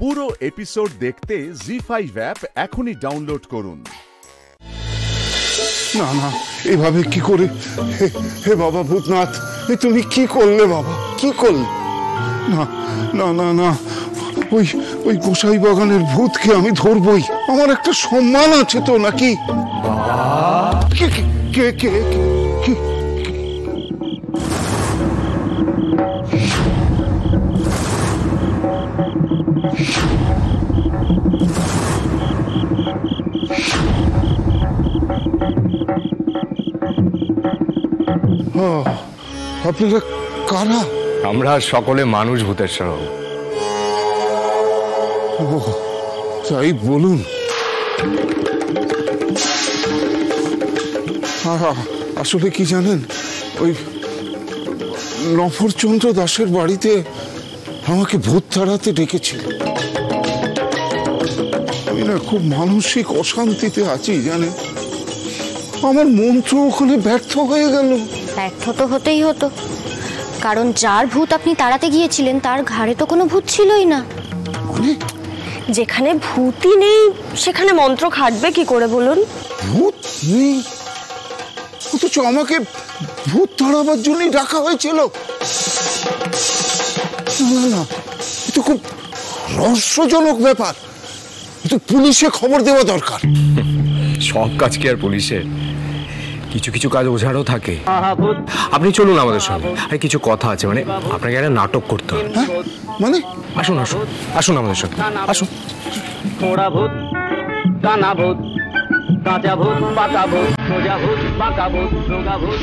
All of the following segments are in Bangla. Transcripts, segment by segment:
পুরো এপিসোড দেখতে জি5 অ্যাপ এখনই ডাউনলোড করুন। না না, এভাবে কি করে? হে বাবা ভূতনাথ, তুমি কি করলে বাবা, কি করলে? না না না না, ওই গোসাই বাগানের ভূতকে আমি ধরবই। আমার একটা সম্মান আছে তো নাকি? কে কে কে কে? আপনারা কারা? আমরা সকলে মানুষ ভূতের সহ। তাই বলুন। আসলে কি জানেন, ওই নফরচন্দ্র দাসের বাড়িতে আমাকে ভূত তাড়াতে ডেকেছিল। আমি না খুব মানসিক অশান্তিতে আছি জানেন। আমার মন্ত্র ওখানে ব্যর্থ হয়ে গেল। ব্যর্থ তো হতেই হতো, কারণ যার ভূত আপনি তাড়াতে গিয়েছিলেন তার ঘাড়ে তো কোনো ভূত ছিলই না। যেখানে ভূতই নেই সেখানে মন্ত্র খাটবে কি করে বলুন? ভূত নেই, অথচ আমাকে ভূত তাড়াবার জন্যই ডাকা হয়েছিল। না না, এটা খুব রহস্যজনক ব্যাপার। এটা পুলিশে খবর দেওয়া দরকার। সব কাজ কি আর পুলিশের? কিছু কিছু কাজ ওঝারও থাকে। আপনি চলুন আমাদের সঙ্গে, আর কিছু কথা আছে, মানে আপনাকে একটা নাটক করতে হবে। মানে? আসুন আসুন আসুন আমাদের সঙ্গে, আসুন। থোড়া ভূত, কানা ভূত, কাঁচা ভূত, পাকা ভূত, সোজা ভূত, পাকা ভূত, সোজা ভূত।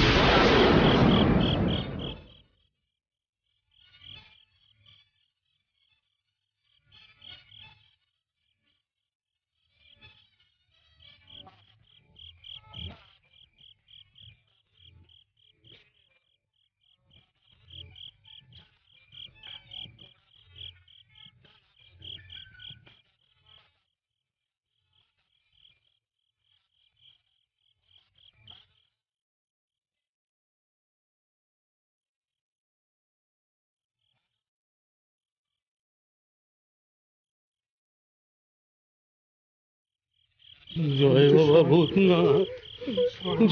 জয় বাবা ভূতনাথ,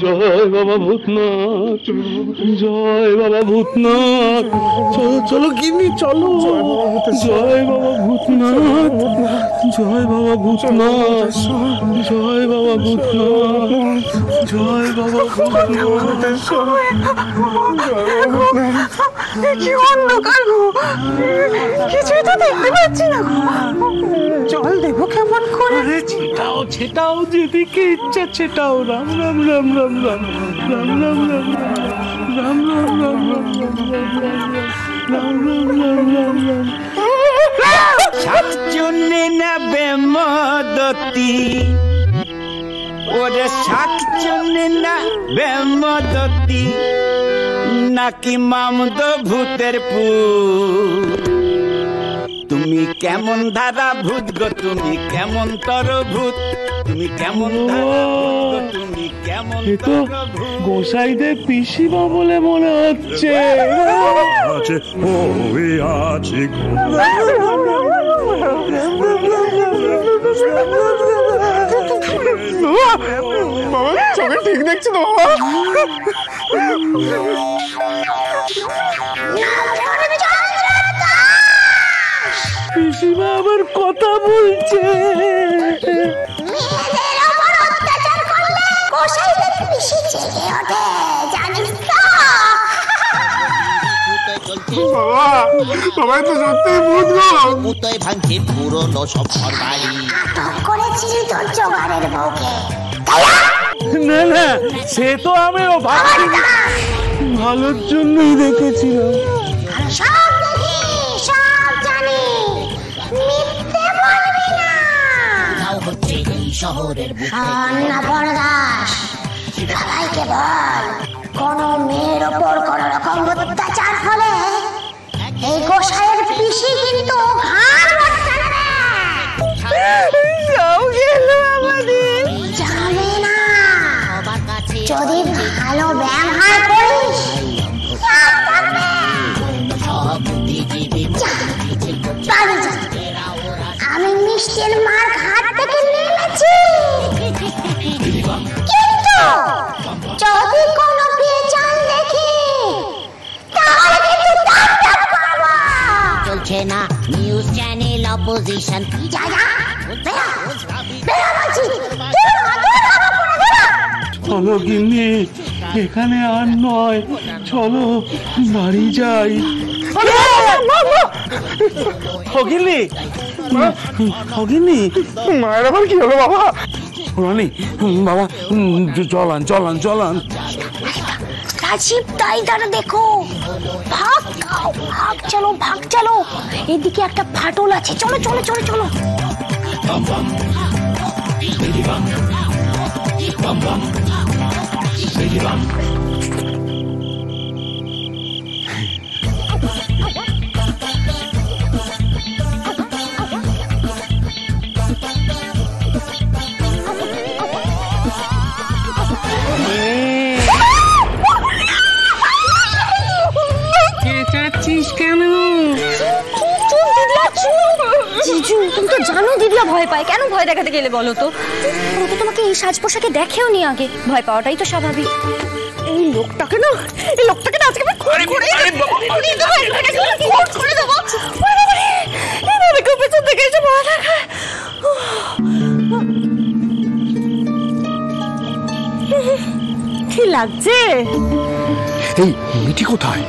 জয় বাবা ভূতনাথ, জয় বাবা ভূতনাথ। চলো গিন্নি চলো। জয় বাবা ভূতনাথ, জয় বাবা ভূতনাথ, জয় বাবা ভূতনাথ, জয় বাবা ভূতনাথ। কি অন্ধকার গো, কিছুই তো দেখতে পাচ্ছি না। জল দেবো কেমন করে? ছেটাও ছেটাও, যেদিকে ইচ্ছা ছেটাও। রাম রাম রাম রাম রাম রাম রাম রাম রাম রাম রাম রাম রাম রাম রাম। শাকচুন্নি নেবে মদতি, ওরে শাকচুন্নি নেবে মদতি, নাকি মামদ ভূতের পুত। তুমি কেমন ধারা ভূত গো, তুমি কেমন তর ভূত, তুমি কেমন ধারা ভূত গো, তুমি কেমন তর ভূত। গোসাইদের পিসিমা বলে মনে হচ্ছে। ঠিক দেখছি তো পিসিমা আবার কথা বলছে। সবাই তো সত্যি ভূত গো। মুতোয় ভাঙছে পুরনো সব ঘর বাড়ি। করেছিলি তোর জোগাড়ের বউকে? না না, সে তো আমিও ভালোর জন্যই দেখেছিলাম। সব দেখি, সব জানি, মিথ্যে বলবি না। তাও হচ্ছে এই শহরের বুকে। দাস, সবাইকে বল, কোন মেয়ের ওপর কোন রকম অত্যাচার হলে এই গোসাইয়ের পিসি কিন্তু ঘাড় মটকে নেবে। যাবে না, যদি ভালো ব্যবহার করিস। মিষ্টির মার ঘাট থেকে নেমেছি, কিন্তু যদি কোনো বেচাল দেখি তাহলে কিন্তু ডাক্তার পাবো। চলছে না নিউজ চ্যানেল অপোজিশন। যা যা বেরা বেরা বলছি, বেরা বেরা বেরা। চলো গিন্নি, এখানে আর নয়, চলো বাড়ি যাই। অগিন্নি, অগিন্নি, মায়ের আবার কি হলো বাবা? রানী বাবা, চলান চলান চলান। রাজীব তাই দাঁড়া দেখো, ভাগ খাও, ভাগ চলো, এদিকে একটা ফাটল আছে, চলো চলো চলো চলো। কেন? জিজু, তুমি তো জানো দিদিয়া ভয় পায়। কেন ভয় দেখাতে গেলে বলো তো? ও তো তোমাকে এই সাজ পোশাকে দেখেও নি আগে, ভয় পাওয়াটাই তো স্বাভাবিক। এই লোকটাকে না আজকে আমি খুন করে দেবো। এইভাবে কেউ পেছন থেকে এসে ভয় দেখায়। কি লাগছে? এই মিঠি কোথায়?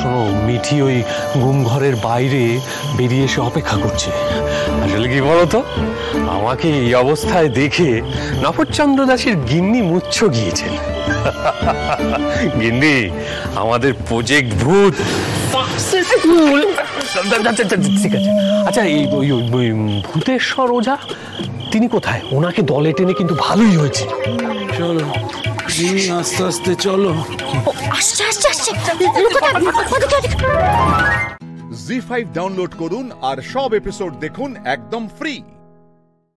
শোনো, মিঠি ওই ঘুম ঘরের বাইরে বেরিয়ে এসে অপেক্ষা করছে। আসলে কি বলতো, আমাকে এই অবস্থায় দেখে নফরচন্দ্র দাসের গিন্নি মুচ্ছ গিয়েছেন। গিন্নি, আমাদের প্রজেক্ট ভূত সাকসেসফুল। ঠিক আছে, আচ্ছা এই ওই ভূতেশ্বর ওঝা তিনি কোথায়? ওনাকে দলে টেনে কিন্তু ভালোই হয়েছে। চলো আস্তে আস্তে চলো। আসছে আসছে আসছে। জি5 ডাউনলোড করুন আর সব এপিসোড দেখুন একদম ফ্রি।